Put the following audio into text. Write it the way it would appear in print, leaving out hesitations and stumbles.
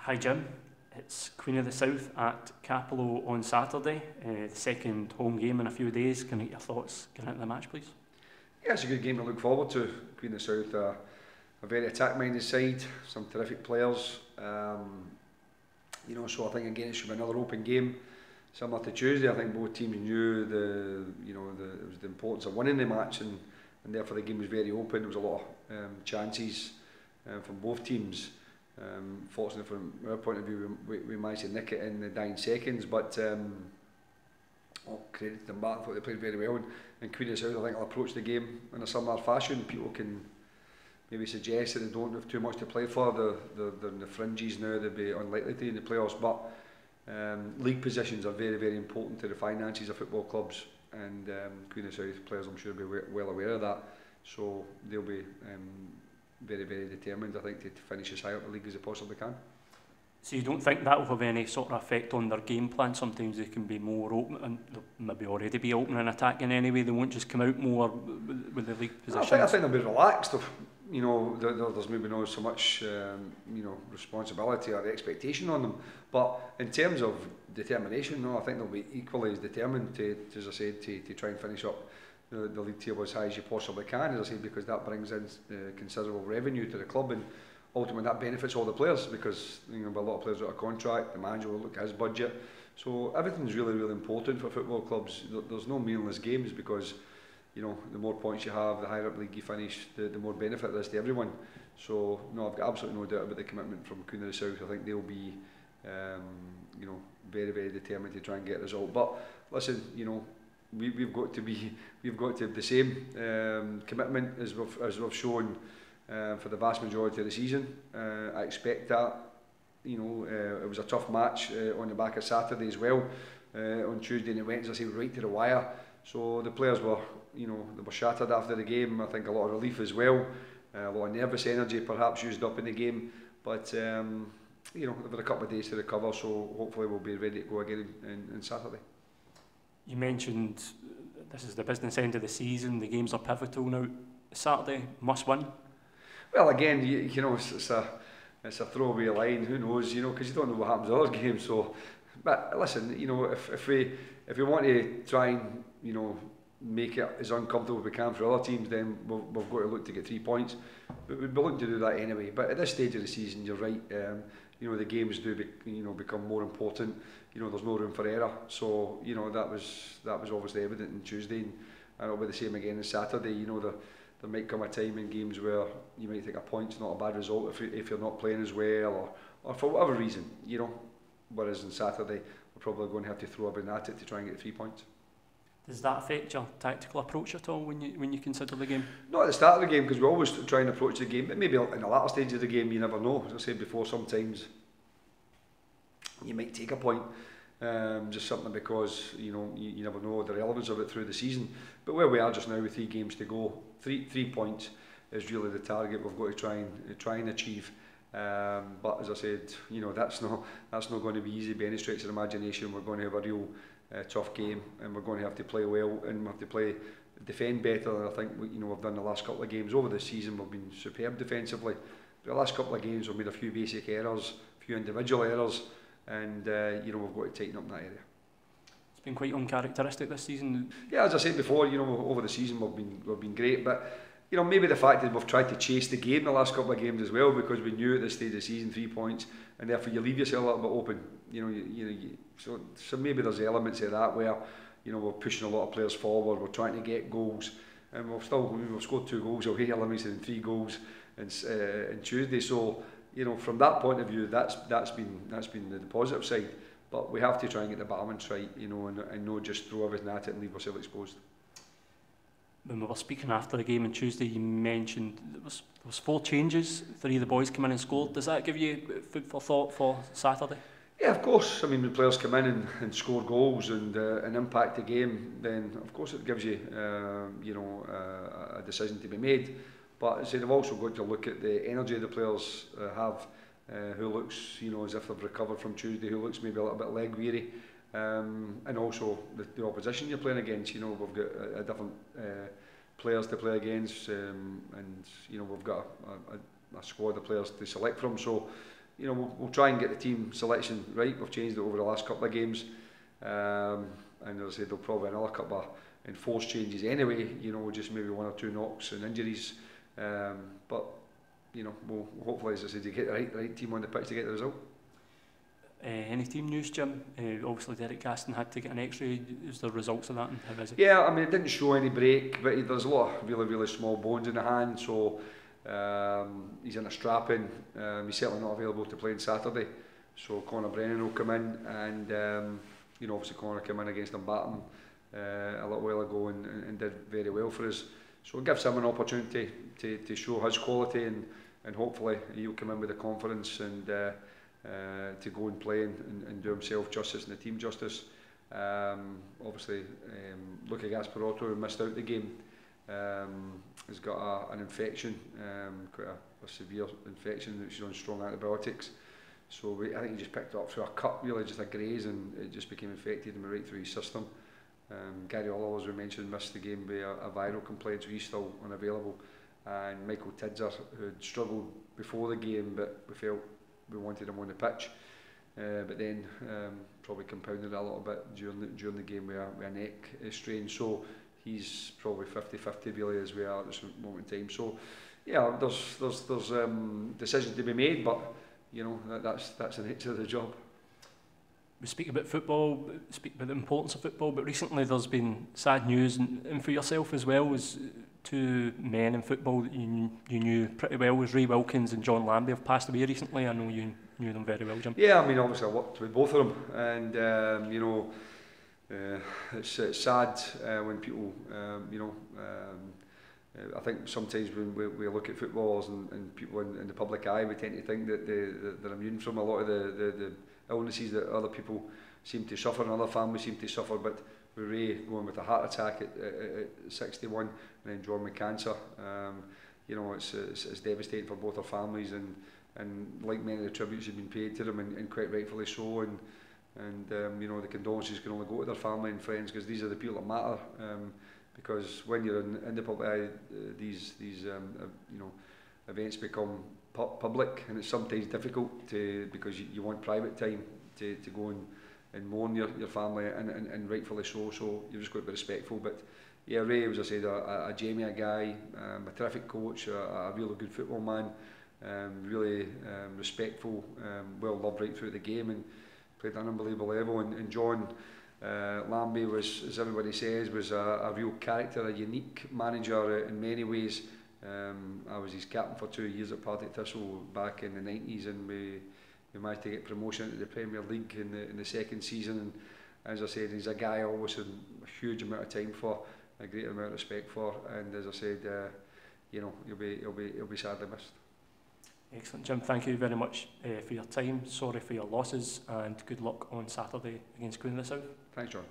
Hi Jim, it's Queen of the South at Cappielow on Saturday, the second home game in a few days. Can I get your thoughts going into the match, please? Yeah, it's a good game to look forward to. Queen of the South, a very attack-minded side, some terrific players. So I think again it should be another open game. Similar to Tuesday, I think both teams knew it was the importance of winning the match, and therefore the game was very open. There was a lot of chances from both teams. Fortunately from our point of view, we managed to nick it in the dying seconds, but credit to them back. I thought they played very well, and Queen of the South I think will approach the game in a similar fashion. People can maybe suggest that they don't have too much to play for. They're in the fringes now, they'd be unlikely to in the playoffs, but league positions are very, very important to the finances of football clubs, and Queen of the South players I'm sure will be well aware of that, so they'll be very, very determined, I think, to finish as high up the league as they possibly can. So you don't think that will have any sort of effect on their game plan? Sometimes they can be more open, and they'll maybe already be open and attacking anyway. They won't just come out more with the league positions. I think they'll be relaxed. There's maybe not so much responsibility or expectation on them. But in terms of determination, no, I think they'll be equally as determined to, as I said, to try and finish up the league table as high as you possibly can, as I said, because that brings in considerable revenue to the club, and ultimately that benefits all the players, because a lot of players out of contract, the manager will look at his budget, so everything's really, really important for football clubs. There's no meaningless games, because the more points you have, the higher up the league you finish, the more benefit there is to everyone. So no, I've got absolutely no doubt about the commitment from Queen of the South. I think they'll be very, very determined to try and get a result. But listen, we've got to have the same commitment as we've shown for the vast majority of the season. I expect that. It was a tough match on the back of Saturday as well. On Tuesday and it went, as I say, right to the wire. So the players were, they were shattered after the game. I think a lot of relief as well. A lot of nervous energy perhaps used up in the game. But they've had a couple of days to recover, so hopefully we'll be ready to go again on Saturday. You mentioned this is the business end of the season. The games are pivotal now. Saturday, must win. Well, again, it's a throwaway line. Who knows? Because you don't know what happens in other games. So, but listen, if we want to try and make it as uncomfortable as we can for other teams, then we've got to look to get 3 points. But we'd be looking to do that anyway. But at this stage of the season, you're right. The games do become more important. There's no room for error. So that was obviously evident on Tuesday, and it'll be the same again on Saturday. There might come a time in games where you might think a point's not a bad result if you're not playing as well, or for whatever reason. Whereas on Saturday we're probably going to have to throw everything at it to try and get 3 points. Does that affect your tactical approach at all when you consider the game? Not at the start of the game, because we always try and approach the game, but maybe in the latter stage of the game you never know. As I said before, sometimes you might take a point, just simply because you never know the relevance of it through the season. But where we are just now with 3 games to go, 3 points is really the target we've got to try and achieve. But as I said, that's not going to be easy by any stretch of the imagination. We're going to have a real tough game, and we're going to have to play well, and we have to defend better than I think we've done the last couple of games. Over the season we've been superb defensively, but the last couple of games we've made a few basic errors, a few individual errors, and we've got to tighten up in that area. It's been quite uncharacteristic this season. Yeah, as I said before, over the season we've been great, but maybe the fact that we've tried to chase the game the last couple of games as well, because we knew at this stage of the season 3 points, and therefore you leave yourself a little bit open. So maybe there's elements of that where we're pushing a lot of players forward, we're trying to get goals, and we've scored 2 goals away, eliminated 3 goals in Tuesday. So from that point of view, that's been the positive side. But we have to try and get the balance right, and not just throw everything at it and leave ourselves exposed. When we were speaking after the game on Tuesday, you mentioned there was 4 changes. 3 of the boys come in and scored. Does that give you food for thought for Saturday? Yeah, of course. I mean, when players come in and score goals and impact the game, then of course it gives you a decision to be made. But as I say, they've also got to look at the energy the players have. Who looks, as if they've recovered from Tuesday, who looks maybe a little bit leg weary. And also the opposition you're playing against. We've got a different players to play against, and we've got a squad of players to select from. So you know, we'll try and get the team selection right. We've changed it over the last couple of games, and as I said, there'll probably be another couple of enforced changes anyway, you know, just maybe 1 or 2 knocks and injuries, but you know, we'll hopefully, as I said, you get the right team on the pitch to get the result. Any team news, Jim? Obviously Derek Gaston had to get an X-ray. Is there results of that, and how is it? Yeah, I mean, it didn't show any break, but there's a lot of really small bones in the hand, so he's in a strap-in. He's certainly not available to play on Saturday, so Conor Brennan will come in, and you know, obviously Conor came in against Dumbarton a little while ago and did very well for us, so it gives him an opportunity to show his quality, and hopefully he'll come in with the confidence and to go and play and do himself justice and the team justice. Obviously, Luca Gasparotto, who missed out the game, has got an infection, quite a severe infection, which is on strong antibiotics. So I think he just picked it up through a cut, really just a graze, and it just became infected and went right through his system. Gary Oliver, as we mentioned, missed the game by a viral complaint, so he's still unavailable. And Michael Tidser, who had struggled before the game, but we felt we wanted him on the pitch, but then probably compounded a little bit during the game with a neck strain. So he's probably 50-50 really as we are at this moment in time. So yeah, there's decisions to be made, but you know, that's the nature of the job. We speak about football, speak about the importance of football, but recently there's been sad news, and for yourself as well, as 2 men in football that you knew pretty well, was Ray Wilkins and John Lambie, have passed away recently. I know you knew them very well, Jim. Yeah, I mean, obviously I worked with both of them, and you know, it's sad when people, you know, I think sometimes when we look at footballers and people in the public eye, we tend to think that they're immune from a lot of the illnesses that other people seem to suffer and other families seem to suffer. But with Ray going with a heart attack at 61 and then John with cancer, you know, it's devastating for both their families, and like many of the tributes have been paid to them, and quite rightfully so, and you know, the condolences can only go to their family and friends, because these are the people that matter, because when you're in the public eye, these you know, events become public, and it's sometimes difficult because you want private time to go and mourn your family, and rightfully so you've just got to be respectful. But yeah, Ray was, as I said, a Jamie guy, a terrific coach, a really good football man, really respectful, well loved right through the game, and played at an unbelievable level. And John Lambie was, as everybody says, was a real character, a unique manager in many ways. I was his captain for 2 years at Partick Thistle back in the 90s, and we managed to get promotion into the Premier League in the second season. And as I said, he's a guy I always had a huge amount of time for, a great amount of respect for, and as I said, you know, he'll be sadly missed. Excellent, Jim. Thank you very much for your time. Sorry for your losses, and good luck on Saturday against Queen of the South. Thanks, John.